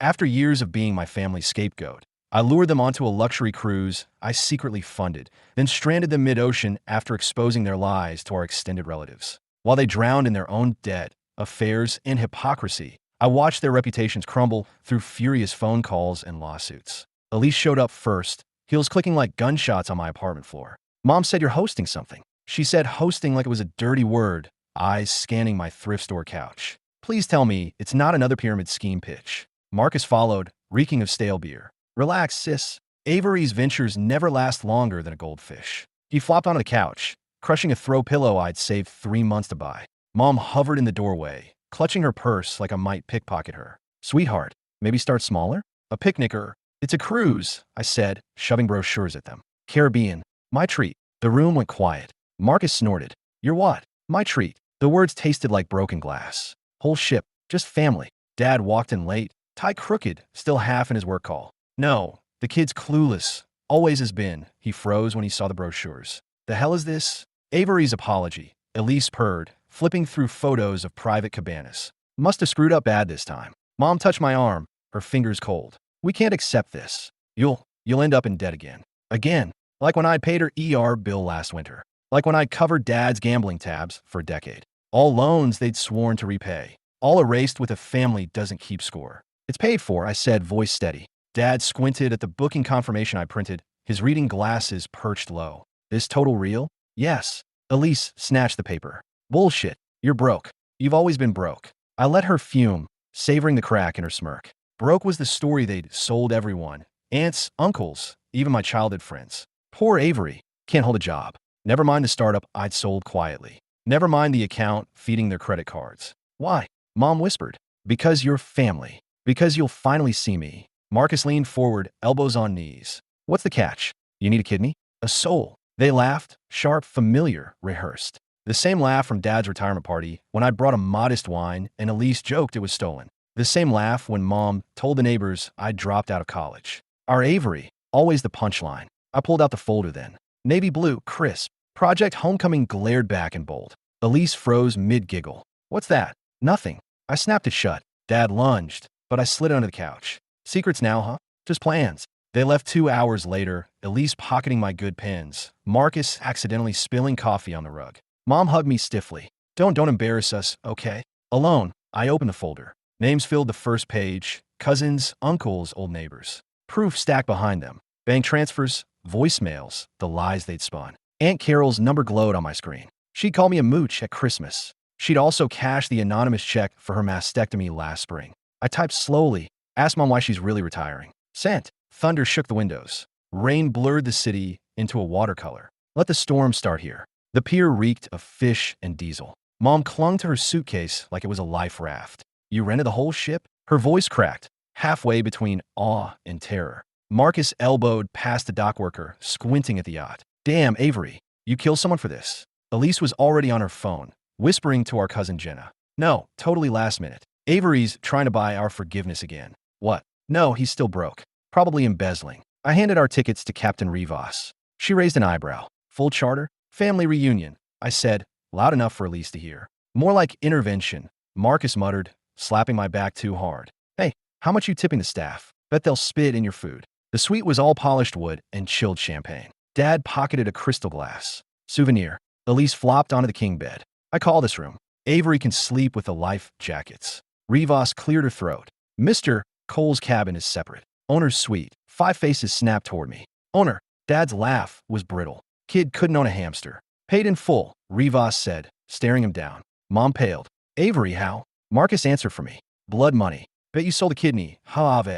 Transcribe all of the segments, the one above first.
After years of being my family's scapegoat, I lured them onto a luxury cruise I secretly funded, then stranded them mid-ocean after exposing their lies to our extended relatives. While they drowned in their own debt, affairs, and hypocrisy, I watched their reputations crumble through furious phone calls and lawsuits. Elise showed up first, heels clicking like gunshots on my apartment floor. Mom said you're hosting something. She said hosting like it was a dirty word, eyes scanning my thrift store couch. Please tell me it's not another pyramid scheme pitch. Marcus followed, reeking of stale beer. Relax, sis. Avery's ventures never last longer than a goldfish. He flopped onto the couch, crushing a throw pillow I'd saved 3 months to buy. Mom hovered in the doorway, clutching her purse like I might pickpocket her. Sweetheart, maybe start smaller? A picnicker. It's a cruise, I said, shoving brochures at them. Caribbean. My treat. The room went quiet. Marcus snorted. You're what? My treat. The words tasted like broken glass. Whole ship. Just family. Dad walked in late, tie crooked, still half in his work call. No, the kid's clueless. Always has been. He froze when he saw the brochures. The hell is this? Avery's apology. Elise purred, flipping through photos of private cabanas. Must have screwed up bad this time. Mom touched my arm, her fingers cold. We can't accept this. You'll end up in debt again. Again. Like when I paid her ER bill last winter. Like when I covered Dad's gambling tabs for a decade. All loans they'd sworn to repay. All erased with a family doesn't keep score. It's paid for, I said, voice steady. Dad squinted at the booking confirmation I printed, his reading glasses perched low. This total real? Yes. Elise snatched the paper. Bullshit. You're broke. You've always been broke. I let her fume, savoring the crack in her smirk. Broke was the story they'd sold everyone. Aunts, uncles, even my childhood friends. Poor Avery. Can't hold a job. Never mind the startup I'd sold quietly. Never mind the account feeding their credit cards. Why? Mom whispered. Because you're family. Because you'll finally see me. Marcus leaned forward, elbows on knees. What's the catch? You need a kidney? A soul. They laughed, sharp, familiar, rehearsed. The same laugh from Dad's retirement party when I brought a modest wine and Elise joked it was stolen. The same laugh when Mom told the neighbors I'd dropped out of college. Our Avery, always the punchline. I pulled out the folder then. Navy blue, crisp. Project Homecoming glared back in bold. Elise froze mid-giggle. What's that? Nothing. I snapped it shut. Dad lunged, but I slid under the couch. Secrets now, huh? Just plans. They left 2 hours later, Elise pocketing my good pens, Marcus accidentally spilling coffee on the rug. Mom hugged me stiffly. Don't embarrass us, okay? Alone, I opened the folder. Names filled the first page. Cousins, uncles, old neighbors. Proof stacked behind them. Bank transfers, voicemails, the lies they'd spun. Aunt Carol's number glowed on my screen. She'd call me a mooch at Christmas. She'd also cashed the anonymous check for her mastectomy last spring. I typed slowly, asked Mom why she's really retiring. Sent. Thunder shook the windows. Rain blurred the city into a watercolor. Let the storm start here. The pier reeked of fish and diesel. Mom clung to her suitcase like it was a life raft. You rented the whole ship? Her voice cracked, halfway between awe and terror. Marcus elbowed past the dock worker, squinting at the yacht. Damn, Avery, you kill someone for this. Elise was already on her phone, whispering to our cousin Jenna. No, totally last minute. Avery's trying to buy our forgiveness again. What? No, he's still broke. Probably embezzling. I handed our tickets to Captain Rivas. She raised an eyebrow. Full charter? Family reunion, I said, loud enough for Elise to hear. More like intervention, Marcus muttered, slapping my back too hard. Hey, how much you tipping the staff? Bet they'll spit in your food. The suite was all polished wood and chilled champagne. Dad pocketed a crystal glass. Souvenir. Elise flopped onto the king bed. I call this room. Avery can sleep with the life jackets. Rivas cleared her throat. Mr. Cole's cabin is separate. Owner's suite. 5 faces snapped toward me. Owner. Dad's laugh was brittle. Kid couldn't own a hamster. Paid in full, Rivas said, staring him down. Mom paled. Avery, how? Marcus answered for me. Blood money. Bet you sold a kidney. Have.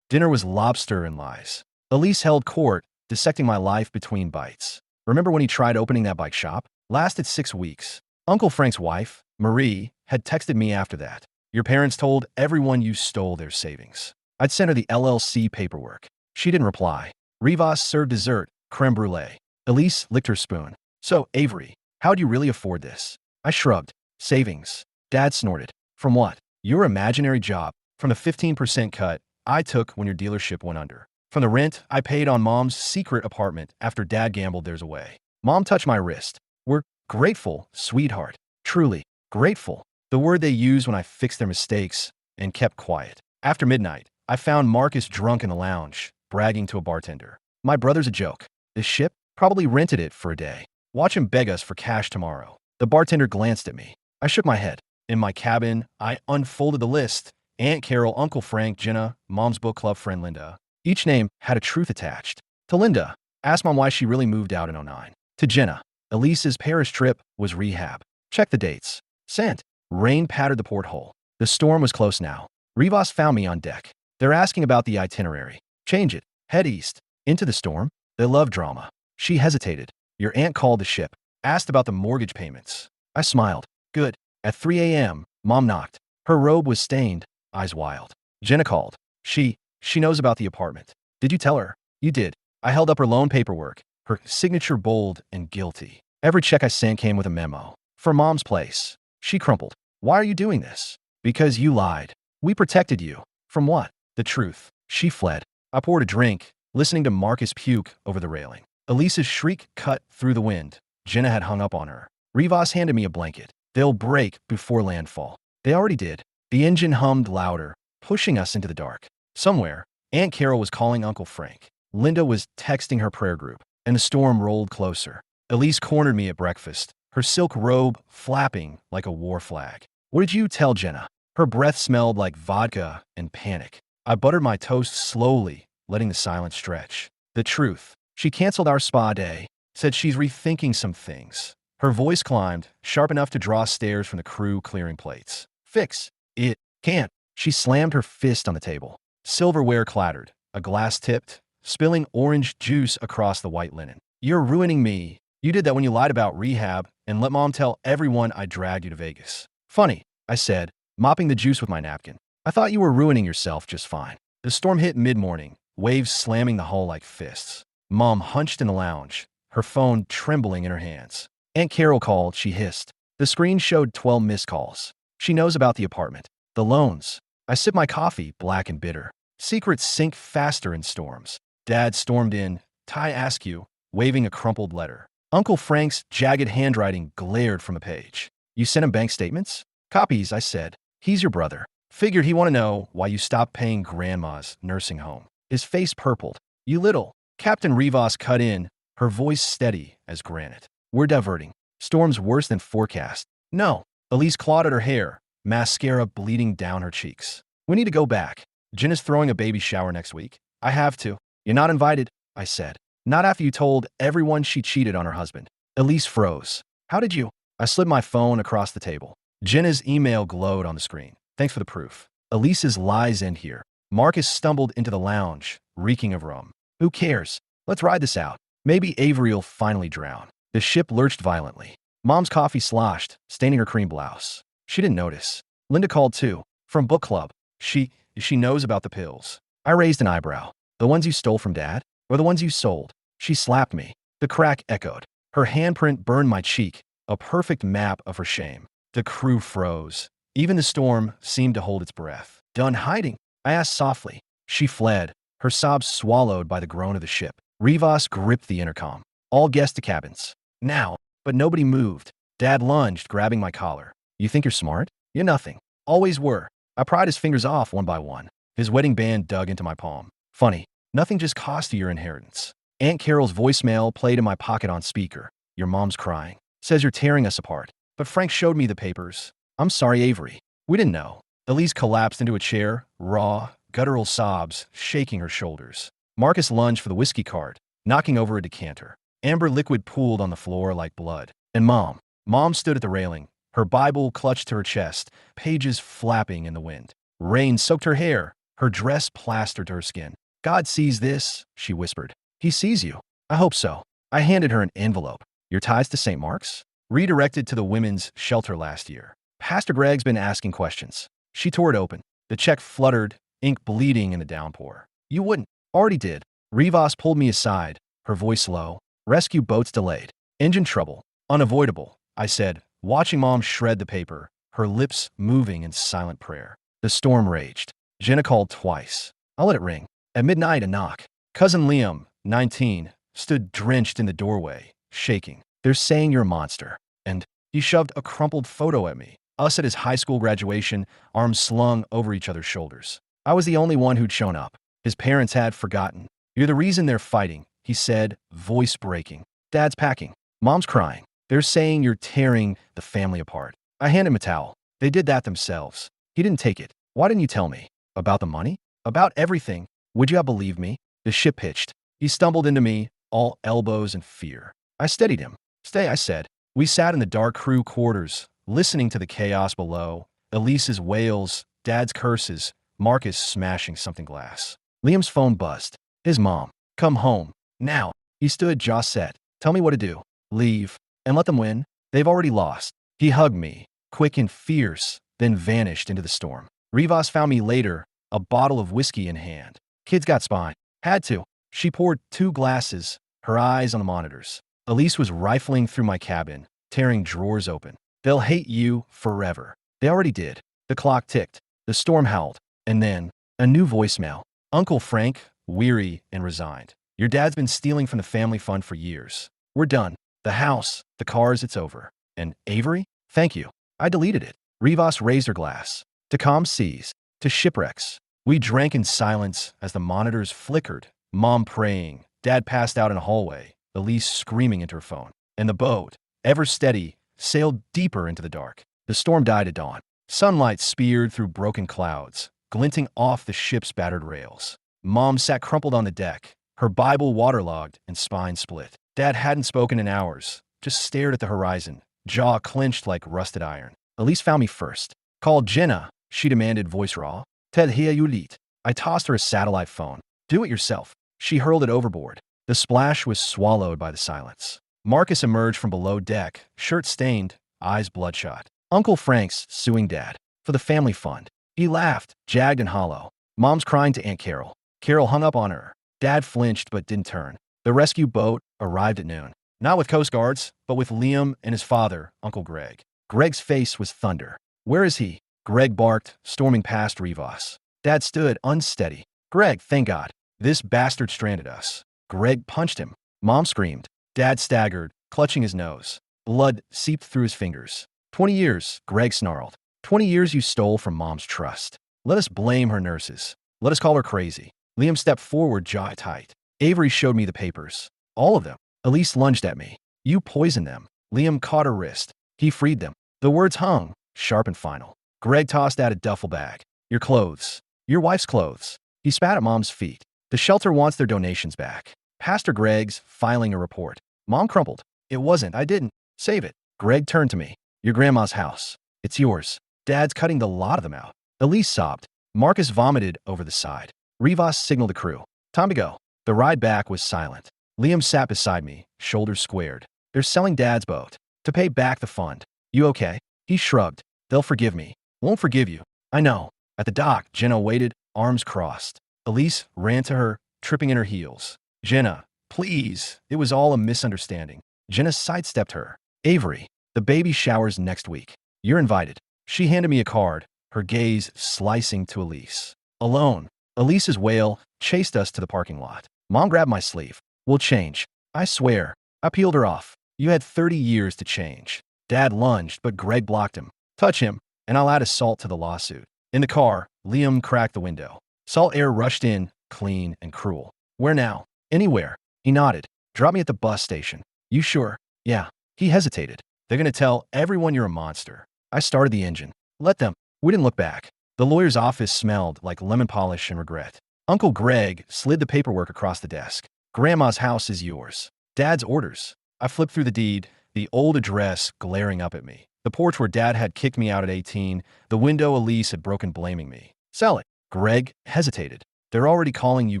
Dinner was lobster and lies. Elise held court, dissecting my life between bites. Remember when he tried opening that bike shop? Lasted 6 weeks. Uncle Frank's wife, Marie, had texted me after that. Your parents told everyone you stole their savings. I'd sent her the LLC paperwork. She didn't reply. Rivas served dessert, creme brulee. Elise licked her spoon. So, Avery, how'd you really afford this? I shrugged. Savings. Dad snorted. From what? Your imaginary job. From the 15% cut I took when your dealership went under. From the rent I paid on Mom's secret apartment after Dad gambled theirs away. Mom touched my wrist. We're grateful, sweetheart. Truly, grateful. The word they used when I fixed their mistakes and kept quiet. After midnight, I found Marcus drunk in the lounge, bragging to a bartender. My brother's a joke. This ship probably rented it for a day. Watch him beg us for cash tomorrow. The bartender glanced at me. I shook my head. In my cabin, I unfolded the list. Aunt Carol, Uncle Frank, Jenna, Mom's book club friend Linda. Each name had a truth attached. To Linda, asked Mom why she really moved out in '09. To Jenna, Elise's Paris trip was rehab. Check the dates. Sent. Rain pattered the porthole. The storm was close now. Rivas found me on deck. They're asking about the itinerary. Change it. Head east. Into the storm. They love drama. She hesitated. Your aunt called the ship. Asked about the mortgage payments. I smiled. Good. At 3 a.m., Mom knocked. Her robe was stained, eyes wild. Jenna called. She knows about the apartment. Did you tell her? You did. I held up her loan paperwork, her signature bold and guilty. Every check I sent came with a memo. For Mom's place. She crumpled. Why are you doing this? Because you lied. We protected you. From what? The truth. She fled. I poured a drink, listening to Marcus puke over the railing. Elise's shriek cut through the wind. Jenna had hung up on her. Rivas handed me a blanket. They'll break before landfall. They already did. The engine hummed louder, pushing us into the dark. Somewhere, Aunt Carol was calling Uncle Frank. Linda was texting her prayer group, and the storm rolled closer. Elise cornered me at breakfast, her silk robe flapping like a war flag. What did you tell Jenna? Her breath smelled like vodka and panic. I buttered my toast slowly, letting the silence stretch. The truth. She canceled our spa day, said she's rethinking some things. Her voice climbed, sharp enough to draw stares from the crew clearing plates. Fix. It. Can't. She slammed her fist on the table. Silverware clattered, a glass tipped, spilling orange juice across the white linen. You're ruining me. You did that when you lied about rehab and let Mom tell everyone I dragged you to Vegas. Funny, I said, mopping the juice with my napkin. I thought you were ruining yourself just fine. The storm hit mid-morning, waves slamming the hull like fists. Mom hunched in the lounge, her phone trembling in her hands. Aunt Carol called, she hissed. The screen showed 12 missed calls. She knows about the apartment. The loans. I sipped my coffee, black and bitter. Secrets sink faster in storms. Dad stormed in, Ty Askew, waving a crumpled letter. Uncle Frank's jagged handwriting glared from a page. You sent him bank statements? Copies, I said. He's your brother. Figured he want to know why you stopped paying Grandma's nursing home. His face purpled. You little. Captain Rivas cut in, her voice steady as granite. We're diverting. Storm's worse than forecast. No. Elise clawed at her hair, mascara bleeding down her cheeks. We need to go back. Jenna's throwing a baby shower next week. I have to. You're not invited, I said. Not after you told everyone she cheated on her husband. Elise froze. How did you? I slid my phone across the table. Jenna's email glowed on the screen. Thanks for the proof. Elise's lies end here. Marcus stumbled into the lounge, reeking of rum. Who cares? Let's ride this out. Maybe Avery'll finally drown. The ship lurched violently. Mom's coffee sloshed, staining her cream blouse. She didn't notice. Linda called too. From book club. She knows about the pills. I raised an eyebrow. The ones you stole from Dad? Or the ones you sold? She slapped me. The crack echoed. Her handprint burned my cheek, a perfect map of her shame. The crew froze. Even the storm seemed to hold its breath. Done hiding? I asked softly. She fled, her sobs swallowed by the groan of the ship. Rivas gripped the intercom. All guests to cabins. Now. But nobody moved. Dad lunged, grabbing my collar. You think you're smart? You're nothing. Always were. I pried his fingers off one by one. His wedding band dug into my palm. Funny. Nothing just cost you your inheritance. Aunt Carol's voicemail played in my pocket on speaker. Your mom's crying. Says you're tearing us apart. But Frank showed me the papers. I'm sorry, Avery. We didn't know. Elise collapsed into a chair, raw, guttural sobs shaking her shoulders. Marcus lunged for the whiskey cart, knocking over a decanter. Amber liquid pooled on the floor like blood. And Mom stood at the railing, her Bible clutched to her chest, pages flapping in the wind. Rain soaked her hair, her dress plastered to her skin. God sees this, she whispered. He sees you. I hope so. I handed her an envelope. Your ties to St. Mark's? Redirected to the women's shelter last year. Pastor Greg's been asking questions. She tore it open. The check fluttered, ink bleeding in the downpour. You wouldn't. Already did. Rivas pulled me aside, her voice low. Rescue boats delayed. Engine trouble. Unavoidable, I said, watching Mom shred the paper, her lips moving in silent prayer. The storm raged. Jenna called twice. I'll let it ring. At midnight, a knock. Cousin Liam, 19, stood drenched in the doorway, shaking. They're saying you're a monster. And he shoved a crumpled photo at me. Us at his high school graduation, arms slung over each other's shoulders. I was the only one who'd shown up. His parents had forgotten. You're the reason they're fighting, he said, voice breaking. Dad's packing. Mom's crying. They're saying you're tearing the family apart. I handed him a towel. They did that themselves. He didn't take it. Why didn't you tell me? About the money? About everything. Would you have believed me? The ship pitched. He stumbled into me, all elbows and fear. I steadied him. Stay, I said. We sat in the dark crew quarters, listening to the chaos below. Elise's wails, Dad's curses, Marcus smashing something glass. Liam's phone buzzed. His mom. Come home. Now. He stood, jaw set. Tell me what to do. Leave. And let them win. They've already lost. He hugged me, quick and fierce, then vanished into the storm. Rivas found me later, a bottle of whiskey in hand. Kids got spine. Had to. She poured 2 glasses, her eyes on the monitors. Elise was rifling through my cabin, tearing drawers open. They'll hate you forever. They already did. The clock ticked. The storm howled. And then, a new voicemail. Uncle Frank, weary and resigned. Your dad's been stealing from the family fund for years. We're done. The house, the cars, it's over. And Avery? Thank you. I deleted it. Rivas raised her glass. To calm seas. To shipwrecks. We drank in silence as the monitors flickered. Mom praying. Dad passed out in a hallway. Elise screaming into her phone. And the boat, ever steady, sailed deeper into the dark. The storm died at dawn. Sunlight speared through broken clouds, glinting off the ship's battered rails. Mom sat crumpled on the deck, her Bible waterlogged and spine split. Dad hadn't spoken in hours, just stared at the horizon, jaw clenched like rusted iron. Elise found me first. Called Jenna, she demanded, voice raw. Ted here you lead. I tossed her a satellite phone. Do it yourself. She hurled it overboard. The splash was swallowed by the silence. Marcus emerged from below deck, shirt stained, eyes bloodshot. Uncle Frank's suing Dad for the family fund. He laughed, jagged and hollow. Mom's crying to Aunt Carol. Carol hung up on her. Dad flinched but didn't turn. The rescue boat arrived at noon. Not with Coast Guards, but with Liam and his father, Uncle Greg. Greg's face was thunder. Where is he? Greg barked, storming past Rivas. Dad stood unsteady. Greg, thank God. This bastard stranded us. Greg punched him. Mom screamed. Dad staggered, clutching his nose. Blood seeped through his fingers. 20 years, Greg snarled. 20 years you stole from Mom's trust. Let us blame her nurses. Let us call her crazy. Liam stepped forward, jaw tight. Avery showed me the papers. All of them. Elise lunged at me. You poisoned them. Liam caught her wrist. He freed them. The words hung, sharp and final. Greg tossed out a duffel bag. Your clothes. Your wife's clothes. He spat at Mom's feet. The shelter wants their donations back. Pastor Greg's filing a report. Mom crumpled. It wasn't. I didn't. Save it. Greg turned to me. Your grandma's house. It's yours. Dad's cutting the lot of them out. Elise sobbed. Marcus vomited over the side. Rivas signaled the crew. Time to go. The ride back was silent. Liam sat beside me, shoulders squared. They're selling Dad's boat to pay back the fund. You okay? He shrugged. They'll forgive me. Won't forgive you. I know. At the dock, Jenna waited, arms crossed. Elise ran to her, tripping in her heels. Jenna, please. It was all a misunderstanding. Jenna sidestepped her. Avery, the baby shower's next week. You're invited. She handed me a card, her gaze slicing to Elise. Alone. Elise's wail chased us to the parking lot. Mom grabbed my sleeve. We'll change. I swear. I peeled her off. You had 30 years to change. Dad lunged, but Greg blocked him. Touch him, and I'll add a salt to the lawsuit. In the car, Liam cracked the window. Salt air rushed in, clean and cruel. Where now? Anywhere. He nodded. Drop me at the bus station. You sure? Yeah. He hesitated. They're gonna tell everyone you're a monster. I started the engine. Let them. We didn't look back. The lawyer's office smelled like lemon polish and regret. Uncle Greg slid the paperwork across the desk. Grandma's house is yours. Dad's orders. I flipped through the deed, the old address glaring up at me. The porch where Dad had kicked me out at 18, the window Elise had broken blaming me. Sell it. Greg hesitated. They're already calling you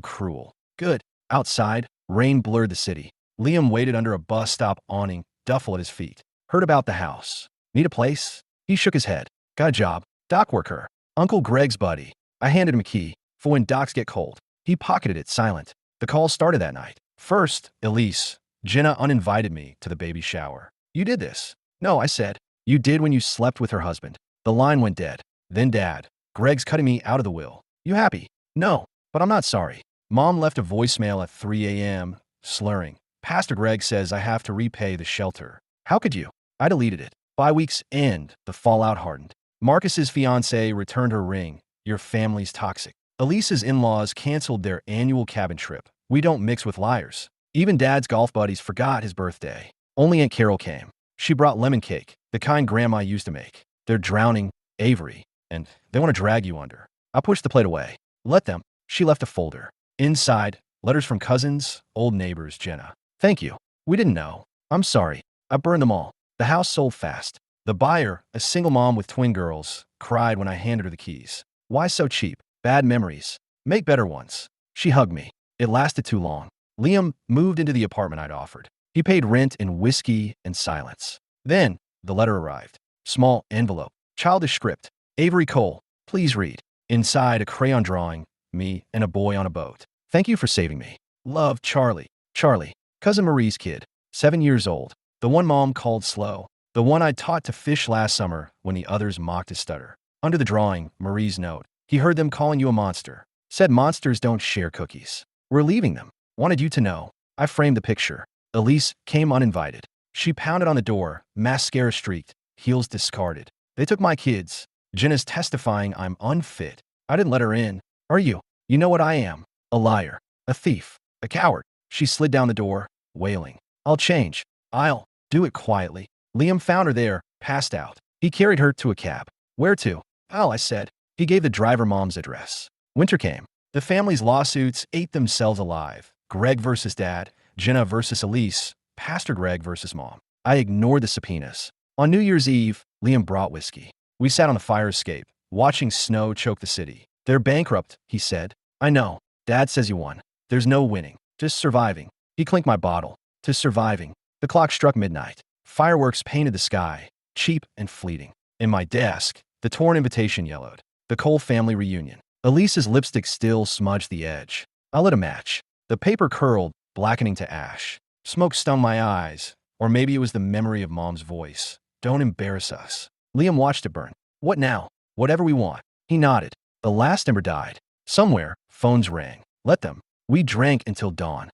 cruel. Good. Outside, rain blurred the city. Liam waited under a bus stop awning, duffel at his feet. Heard about the house. Need a place? He shook his head. Got a job. Dock worker. Uncle Greg's buddy. I handed him a key, for when docks get cold. He pocketed it, silent. The call started that night. First, Elise. Jenna uninvited me to the baby shower. You did this. No, I said. You did when you slept with her husband. The line went dead. Then Dad. Greg's cutting me out of the will. You happy? No, but I'm not sorry. Mom left a voicemail at 3 a.m., slurring. Pastor Greg says I have to repay the shelter. How could you? I deleted it. By week's end, the fallout hardened. Marcus's fiancée returned her ring. Your family's toxic. Elise's in-laws canceled their annual cabin trip. We don't mix with liars. Even Dad's golf buddies forgot his birthday. Only Aunt Carol came. She brought lemon cake, the kind Grandma used to make. They're drowning, Avery, and they want to drag you under. I pushed the plate away. Let them. She left a folder. Inside, letters from cousins, old neighbors, Jenna. Thank you. We didn't know. I'm sorry. I burned them all. The house sold fast. The buyer, a single mom with twin girls, cried when I handed her the keys. Why so cheap? Bad memories. Make better ones. She hugged me. It lasted too long. Liam moved into the apartment I'd offered. He paid rent in whiskey and silence. Then, the letter arrived. Small envelope. Childish script. Avery Cole, please read. Inside, a crayon drawing, me and a boy on a boat. Thank you for saving me. Love, Charlie. Charlie, cousin Marie's kid, 7 years old. The one Mom called slow. The one I taught to fish last summer when the others mocked his stutter. Under the drawing, Marie's note. He heard them calling you a monster. Said monsters don't share cookies. We're leaving them. Wanted you to know. I framed the picture. Elise came uninvited. She pounded on the door, mascara streaked, heels discarded. They took my kids. Jenna's testifying I'm unfit. I didn't let her in. Are you? You know what I am. A liar. A thief. A coward. She slid down the door, wailing. I'll change. I'll do it quietly. Liam found her there, passed out. He carried her to a cab. Where to? Al, I said. He gave the driver Mom's address. Winter came. The family's lawsuits ate themselves alive. Greg versus Dad, Jenna versus Elise, Pastor Greg versus Mom. I ignored the subpoenas. On New Year's Eve, Liam brought whiskey. We sat on the fire escape, watching snow choke the city. They're bankrupt, he said. I know. Dad says you won. There's no winning, just surviving. He clinked my bottle. To surviving. The clock struck midnight. Fireworks painted the sky, cheap and fleeting. In my desk, the torn invitation yellowed. The Cole family reunion. Elise's lipstick still smudged the edge. I lit a match. The paper curled, blackening to ash. Smoke stung my eyes. Or maybe it was the memory of Mom's voice. Don't embarrass us. Liam watched it burn. What now? Whatever we want. He nodded. The last ember died. Somewhere, phones rang. Let them. We drank until dawn.